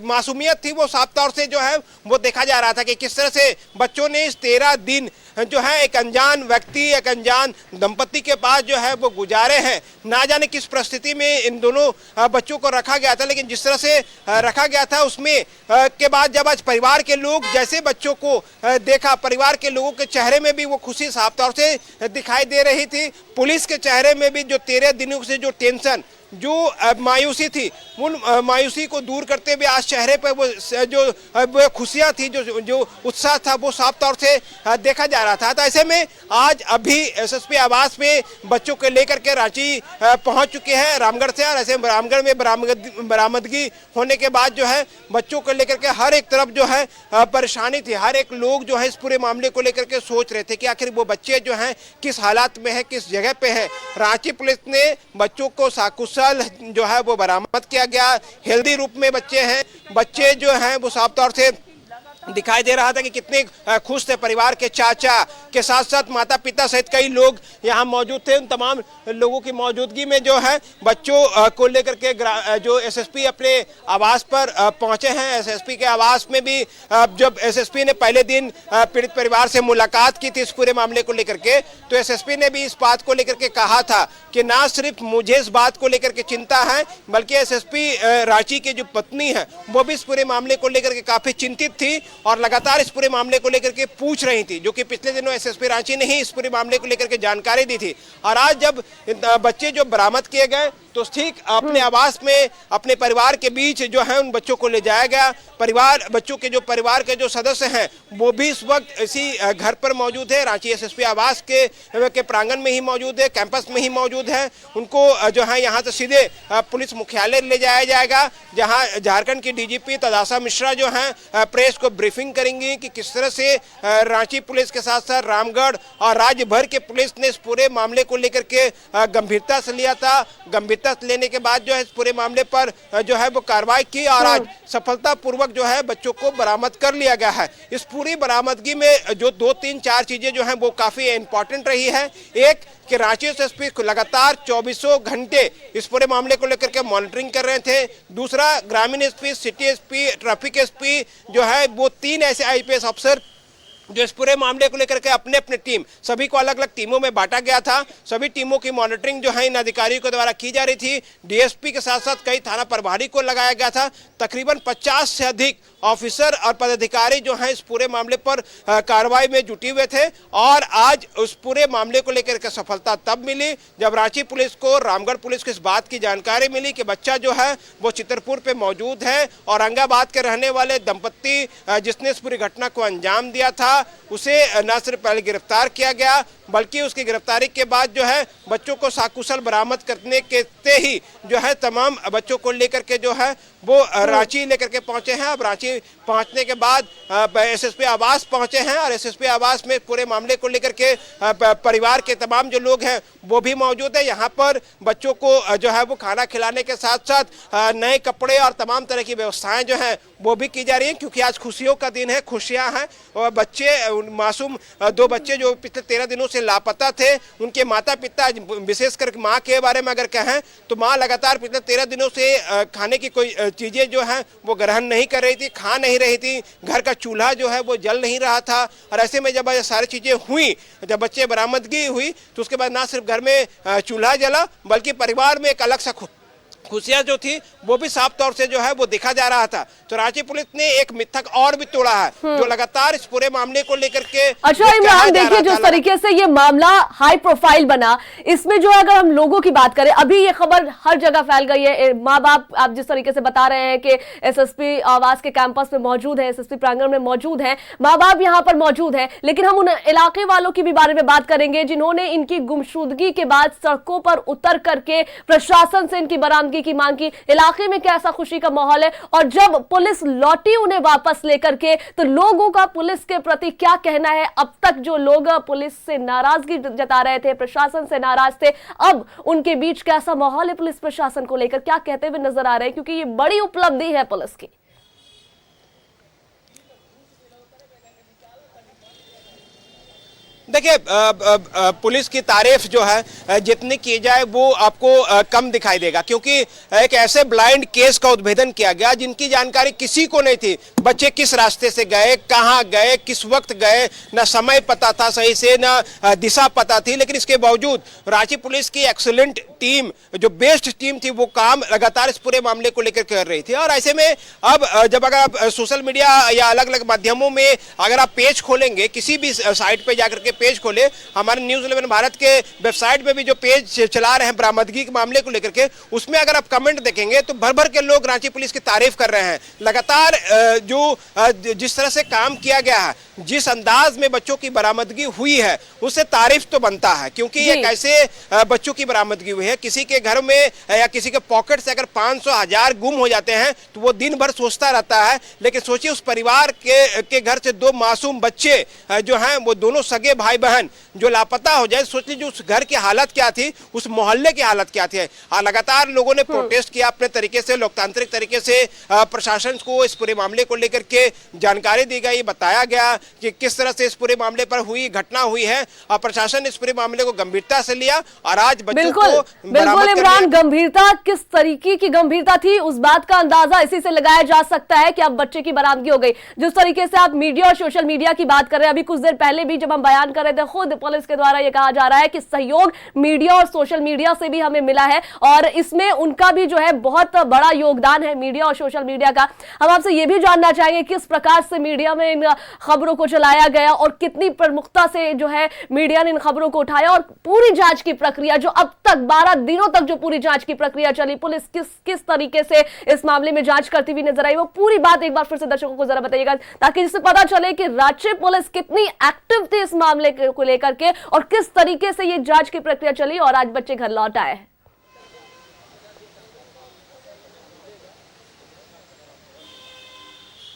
मासूमियत थी वो साफ तौर से जो है वो देखा जा रहा था कि किस तरह से बच्चों ने इस 13 दिन जो है एक अनजान व्यक्ति, एक अनजान दंपति के पास जो है वो गुजारे हैं। ना जाने किस परिस्थिति में इन दोनों बच्चों को रखा गया था, लेकिन जिस तरह से रखा गया था उसमें के बाद जब आज परिवार के लोग जैसे बच्चों को देखा, परिवार के लोगों के चेहरे में भी वो खुशी साफ तौर से दिखाई दे रही थी। पुलिस के चेहरे में भी जो 13 दिनों से जो टेंशन, जो मायूसी थी, उन मायूसी को दूर करते हुए आज चेहरे पर वो जो खुशियां थी, जो उत्साह था वो साफ तौर से देखा जा रहा था। तो ऐसे में आज अभी एसएसपी आवास में बच्चों को लेकर के रांची पहुंच चुके हैं रामगढ़ से। और ऐसे रामगढ़ में बरामदगी होने के बाद जो है बच्चों को लेकर के हर एक तरफ जो है परेशानी थी। हर एक लोग जो है इस पूरे मामले को लेकर के सोच रहे थे कि आखिर वो बच्चे जो हैं किस हालात में है, किस जगह पे है। रांची पुलिस ने बच्चों को सकुशल जो है वो बरामद किया गया। हेल्दी रूप में बच्चे हैं। बच्चे जो हैं वो साफ तौर से दिखाई दे रहा था कि कितने खुश थे। परिवार के चाचा के साथ साथ माता पिता सहित कई लोग यहाँ मौजूद थे। उन तमाम लोगों की मौजूदगी में जो है बच्चों को लेकर के जो एसएसपी अपने आवास पर पहुंचे हैं। एसएसपी के आवास में भी जब एसएसपी ने पहले दिन पीड़ित परिवार से मुलाकात की थी इस पूरे मामले को लेकर के, तो एसएसपी ने भी इस बात को लेकर के कहा था कि ना सिर्फ मुझे इस बात को लेकर के चिंता है बल्कि एसएसपी रांची की जो पत्नी है वो भी इस पूरे मामले को लेकर के काफी चिंतित थी और लगातार इस पूरे मामले को लेकर के पूछ रही थी, जो कि पिछले दिनों एसएसपी रांची ने ही इस पूरे मामले को लेकर के जानकारी दी थी। और आज जब बच्चे जो बरामद किए गए तो ठीक अपने आवास में अपने परिवार के बीच जो है उन बच्चों को ले जाया गया। बच्चों के जो परिवार के जो सदस्य हैं वो भी इस वक्त इसी घर पर मौजूद है। रांची एसएसपी आवास के प्रांगण में ही मौजूद है, कैंपस में ही मौजूद है। उनको जो है यहाँ से सीधे पुलिस मुख्यालय ले जाया जाएगा, जहाँ झारखंड की डीजीपी तदाशा मिश्रा जो है प्रेस को ब्रीफिंग करेंगी कि किस तरह से रांची पुलिस के साथ साथ रामगढ़ और राज्य भर के पुलिस ने इस पूरे मामले को लेकर के गंभीरता से लिया था। गंभीरता लेने के बाद जो है इस पूरे मामले पर जो है वो कार्रवाई की और आज सफलतापूर्वक जो है बच्चों को बरामद कर लिया गया है। इस पूरी बरामदगी में जो 2-3-4 चीजें जो हैं वो काफी इंपॉर्टेंट रही है। एक कि रांची एसएसपी लगातार 24 घंटे इस पूरे मामले को लेकर के मॉनिटरिंग कर रहे थे। दूसरा, ग्रामीण SP, city SP, traffic SP जो है वो 3 ऐसे आईपीएस अफसर जो इस पूरे मामले को लेकर के अपने अपने टीम सभी को अलग अलग टीमों में बांटा गया था। सभी टीमों की मॉनिटरिंग जो है इन अधिकारियों के द्वारा की जा रही थी। डीएसपी के साथ साथ कई थाना प्रभारी को लगाया गया था। तकरीबन 50 से अधिक ऑफिसर और पदाधिकारी जो हैं इस पूरे मामले पर कार्रवाई में जुटे हुए थे। और आज उस पूरे मामले को लेकर के सफलता तब मिली जब रांची पुलिस को, रामगढ़ पुलिस को इस बात की जानकारी मिली कि बच्चा जो है वो चितरपुर पे मौजूद है। औरंगाबाद के रहने वाले दंपत्ति जिसने इस पूरी घटना को अंजाम दिया था उसे न सिर्फ पहले गिरफ्तार किया गया बल्कि उसकी गिरफ्तारी के बाद जो है बच्चों को सकुशल बरामद करने के ही जो है तमाम बच्चों को लेकर के जो है वो रांची लेकर के पहुंचे हैं। अब रांची पहुंचने के बाद एसएसपी आवास पहुंचे हैं और एसएसपी आवास में पूरे मामले को लेकर के परिवार के तमाम जो लोग हैं वो भी मौजूद है। यहाँ पर बच्चों को जो है वो खाना खिलाने के साथ साथ नए कपड़े और तमाम तरह की व्यवस्थाएं जो हैं वो भी की जा रही हैं, क्योंकि आज खुशियों का दिन है, खुशियां हैं। और बच्चे, मासूम 2 बच्चे जो पिछले 13 दिनों से लापता थे, उनके माता पिता, विशेषकर माँ के बारे में अगर कहें तो माँ लगातार पिछले 13 दिनों से खाने की कोई चीजें जो हैं वो ग्रहण नहीं कर रही थी, खा नहीं रही थी, घर का चूल्हा जो है वो जल नहीं रहा था। और ऐसे में जब सारी चीजें हुई, जब बच्चे बरामदगी हुई तो उसके बाद ना सिर्फ घर में चूल्हा जला बल्कि परिवार में एक अलग सा खुशियां जो थी वो भी साफ तौर से जो है वो देखा जा रहा था। तो रांची पुलिस ने एक मिथक और भी तोड़ा है जो लगातार इस पूरे मामले को लेकर के।
अच्छा इमरान, देखिए जिस तरीके से ये मामला हाई प्रोफाइल बना, इसमें जो अगर हम लोगों की बात करें, अभी ये खबर हर जगह फैल गई है। माँ बाप आप जिस तरीके से बता रहे हैं कि एसएसपी आवास के कैंपस में मौजूद है, एसएसपी प्रांगण में मौजूद है, माँ बाप यहाँ पर मौजूद है, लेकिन हम उन इलाके वालों की भी बारे में बात करेंगे जिन्होंने इनकी गुमशुदगी के बाद सड़कों पर उतर करके प्रशासन से इनकी बरामदगी की मांग की। इलाके में कैसा खुशी का माहौल है, और जब पुलिस लौटी उन्हें वापस लेकर के तो लोगों का पुलिस के प्रति क्या कहना है। अब तक जो लोग पुलिस से नाराजगी जता रहे थे, प्रशासन से नाराज थे, अब उनके बीच कैसा माहौल है, पुलिस प्रशासन को लेकर क्या कहते हुए नजर आ रहे हैं, क्योंकि ये बड़ी उपलब्धि है पुलिस की।
देखिए पुलिस की तारीफ जो है जितनी की जाए वो आपको कम दिखाई देगा, क्योंकि एक ऐसे ब्लाइंड केस का उद्भेदन किया गया जिनकी जानकारी किसी को नहीं थी। बच्चे किस रास्ते से गए, कहां गए, किस वक्त गए, न समय पता था सही से, न दिशा पता थी। लेकिन इसके बावजूद रांची पुलिस की एक्सीलेंट टीम, जो बेस्ट टीम थी, वो काम लगातार इस पूरे मामले को लेकर कर रही थी। और ऐसे में अब जब अगर आप सोशल मीडिया या अलग अलग माध्यमों में अगर आप पेज खोलेंगे, किसी भी साइट पे जाकर के पेज खोले, हमारे न्यूज़ 11 भारत के वेबसाइट में भी जो पेज चला रहे हैं बरामदगी के मामले को लेकर के, उसमें अगर आप कमेंट देखेंगे तो भर भर के लोग रांची पुलिस की तारीफ कर रहे हैं। लगातार जो जिस तरह से काम किया गया है, जिस अंदाज में बच्चों की बरामदगी हुई है, उससे तारीफ तो बनता है, क्योंकि ये कैसे बच्चों की बरामदगी हुई है। किसी के घर में या किसी के पॉकेट से अगर 500,000 गुम हो जाते हैं तो वो दिन भर सोचता रहता है, लेकिन सोचिए उस परिवार के घर से 2 मासूम बच्चे जो हैं वो दोनों सगे भाई बहन जो लापता हो जाए, सोच लीजिए उस घर की हालत क्या थी, उस मोहल्ले की हालत क्या थी। लगातार लोगों ने प्रोटेस्ट किया अपने तरीके से, लोकतांत्रिक तरीके से प्रशासन को इस पूरे मामले को लेकर के जानकारी दी गई, बताया गया कि किस तरह से इस पूरे मामले पर घटना हुई है, और प्रशासन इस पूरे मामले को गंभीरता से लिया। और आज बच्चों को
बिल्कुल इमरान, गंभीरता किस तरीके की गंभीरता थी उस बात का अंदाजा इसी से लगाया जा सकता है कि अब बच्चे की बरामदगी हो गई। जिस तरीके से आप मीडिया और सोशल मीडिया की बात कर रहे हैं, अभी कुछ देर पहले भी जब हम बयान कर रहे थे, खुद पुलिस के द्वारा यह कहा जा रहा है कि सहयोग मीडिया और सोशल मीडिया से भी हमें मिला है, और इसमें उनका भी जो है बहुत बड़ा योगदान है, मीडिया और सोशल मीडिया का। हम आपसे यह भी जानना चाहेंगे किस प्रकार से मीडिया में इन खबरों को चलाया गया और कितनी प्रमुखता से जो है मीडिया ने इन खबरों को उठाया, और पूरी जांच की प्रक्रिया जो अब तक 12 दिनों तक जो पूरी जांच की प्रक्रिया चली, पुलिस किस तरीके से इस मामले में जांच करती हुई नजर आई, वो पूरी बात एक बार फिर से दर्शकों को जरा बताइएगा, ताकि जिससे पता चले कि राज्य पुलिस कितनी एक्टिव थी इस मामले को लेकर के और किस तरीके से ये जांच की प्रक्रिया चली और आज बच्चे घर लौट आए।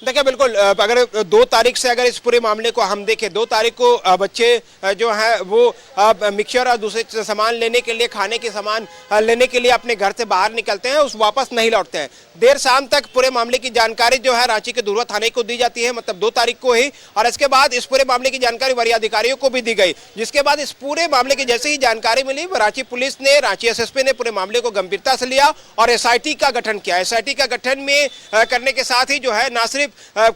देखिए बिल्कुल, अगर 2 तारीख से अगर इस पूरे मामले को हम देखें, 2 तारीख को बच्चे जो है वो मिक्सचर और दूसरे सामान लेने के लिए, खाने के सामान लेने के लिए अपने घर से बाहर निकलते हैं, उस वापस नहीं लौटते हैं। देर शाम तक पूरे मामले की जानकारी जो है रांची के धुरवा थाने को दी जाती है, मतलब 2 तारीख को ही, और इसके बाद इस पूरे मामले की जानकारी वरीय अधिकारियों को भी दी गई, जिसके बाद इस पूरे मामले की जैसे ही जानकारी मिली, रांची पुलिस ने, रांची एसएसपी ने पूरे मामले को गंभीरता से लिया और एसआईटी का गठन किया। एसआईटी का गठन में करने के साथ ही जो है न सिर्फ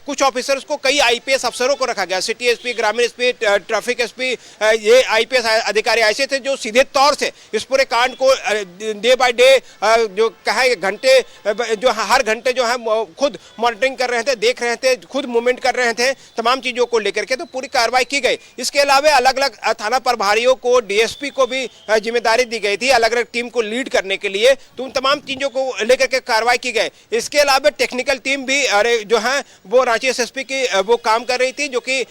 कुछ ऑफिसर्स को, कई आईपीएस अफसरों को रखा गया, सिटी एसपी, ग्रामीण एसपी, ट्रैफिक एसपी, ये आईपीएस अधिकारी ऐसे थे जो सीधे तौर से इस पूरे कांड को डे बाय डे जो कहा घंटे जो है हर घंटे जो है खुद मॉनिटरिंग कर रहे थे, देख रहे थे, खुद मूवमेंट कर रहे थे तमाम चीजों को लेकर के, तो पूरी कार्रवाई की गई। इसके अलावा अलग अलग थाना प्रभारियों को, डीएसपी को भी जिम्मेदारी दी गई थी अलग अलग टीम को लीड करने के लिए, तो उन तमाम चीजों को लेकर के कार्रवाई की गई। इसके अलावा टेक्निकल टीम भी जो है वो रांची एसएसपी की वो काम कर रही थी, जो कि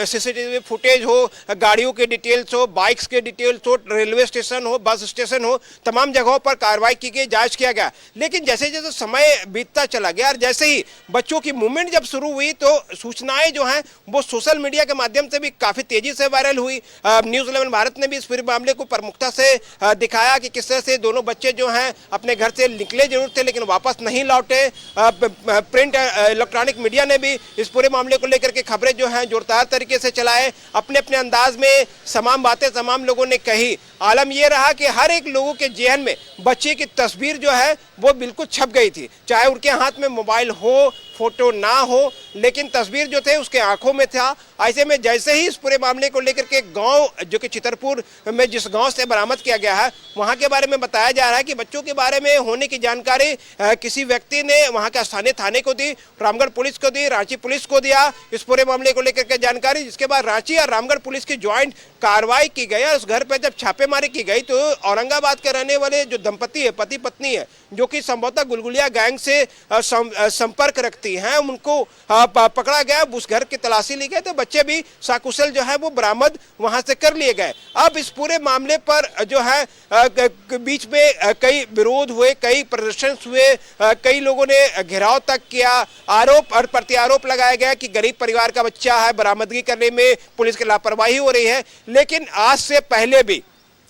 सीसीटीवी फुटेज हो, गाड़ियों के डिटेल्स हो, बाइक्स के डिटेल्स हो, रेलवे स्टेशन हो, बस स्टेशन हो, तमाम जगहों पर कार्रवाई की गई, जांच किया गया। लेकिन जैसे जैसे समय बीतता चला गया और जैसे ही बच्चों की मूवमेंट जब शुरू हुई तो सूचनाएं जो हैं वो सोशल मीडिया के माध्यम से भी काफी तेजी से वायरल हुई। न्यूज़ 11 भारत ने भी इस पूरे मामले को प्रमुखता से दिखाया कि किस तरह से दोनों बच्चे जो हैं अपने घर से निकले जरूर थे लेकिन वापस नहीं लौटे। प्रिंट इलेक्ट्रॉनिक मीडिया ने भी इस पूरे मामले को लेकर के खबरें जो हैं जोरदार तरीके से चलाए, अपने अपने अंदाज में तमाम बातें तमाम लोगों ने कही। आलम यह रहा कि हर एक लोगों के जेहन में बच्चे की तस्वीर जो है वो बिल्कुल छप गई थी, चाहे उनके हाथ में मोबाइल हो, फोटो ना हो, लेकिन तस्वीर जो थे उसके आंखों में था। ऐसे में जैसे ही इस पूरे मामले को लेकर के गांव जो कि चितरपुर में जिस गांव से बरामद किया गया है वहां के बारे में बताया जा रहा है कि बच्चों के बारे में होने की जानकारी किसी व्यक्ति ने वहां के स्थानीय थाने को दी, रामगढ़ पुलिस को दी, रांची पुलिस को दिया इस पूरे मामले को लेकर के जानकारी, जिसके बाद रांची और रामगढ़ पुलिस की ज्वाइंट कार्रवाई की गई। और उस घर पर जब छापेमारी की गई तो औरंगाबाद के रहने वाले जो दंपति है, पति पत्नी है, जो कि संभवतः गुलगुलिया गैंग से संपर्क रखती हैं, उनको पकड़ा गया। उस घर की तलाशी ली गई तो बच्चे भी सकुशल जो है वो बरामद वहां से कर लिए गए। अब इस पूरे मामले पर जो है बीच में कई विरोध हुए, कई प्रदर्शन हुए, कई लोगों ने घेराव तक किया, आरोप और प्रत्यारोप लगाया गया कि गरीब परिवार का बच्चा है, बरामदगी करने में पुलिस की लापरवाही हो रही है। लेकिन आज से पहले भी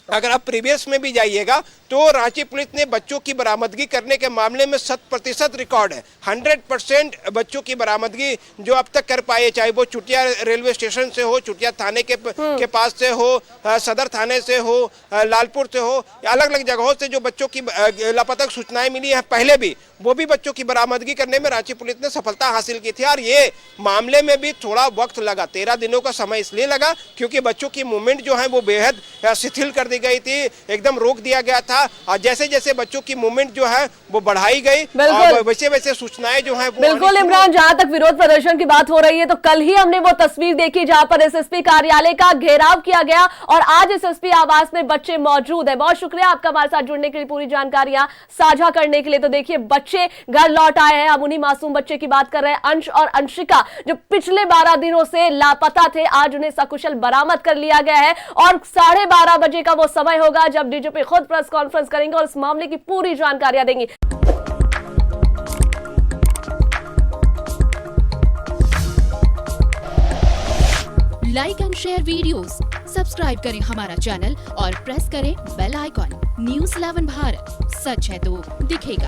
अगर आप प्रीवियस में भी जाइएगा तो रांची पुलिस ने बच्चों की बरामदगी करने के मामले में 100% रिकॉर्ड है। 100% बच्चों की बरामदगी जो अब तक कर पाए, चाहे वो चुटिया रेलवे स्टेशन से हो, चुटिया थाने के पास से हो, सदर थाने से हो, लालपुर से हो, अलग अलग जगहों से जो बच्चों की लापता सूचनाएं मिली है पहले भी, वो भी बच्चों की बरामदगी करने में रांची पुलिस ने सफलता हासिल की थी। और ये मामले में भी थोड़ा वक्त लगा, 13 दिनों का समय इसलिए लगा क्योंकि बच्चों की मूवमेंट जो है वो बेहद शिथिल कर दी गई थी, एकदम रोक दिया गया था। और जैसे जैसे बच्चों की मूवमेंट जो है वो बढ़ाई गई, वैसे वैसे सूचनाएं जो है
बिल्कुल। इमरान, जहां तक विरोध प्रदर्शन की बात हो रही है तो कल ही हमने वो तस्वीर देखी जहां पर एसएसपी कार्यालय का घेराव किया गया और आज एसएसपी आवास में बच्चे मौजूद है। बहुत शुक्रिया आपका हमारे साथ जुड़ने के लिए, पूरी जानकारियां साझा करने के लिए। तो देखिए बच्चे घर लौट आए हैं, अब उन्हीं मासूम बच्चे की बात कर रहे हैं, अंश और अंशिका, जो पिछले 12 दिनों से लापता थे। आज उन्हें सकुशल बरामद कर लिया गया है और 12:30 बजे का वो समय होगा जब डीजीपी खुद प्रेस कॉन्फ्रेंस करेंगे और इस मामले की पूरी जानकारियां देंगी।
Like and share videos, subscribe करें हमारा चैनल और प्रेस करें बेल आइकॉन। न्यूज़ 11 भारत, सच है तो दिखेगा।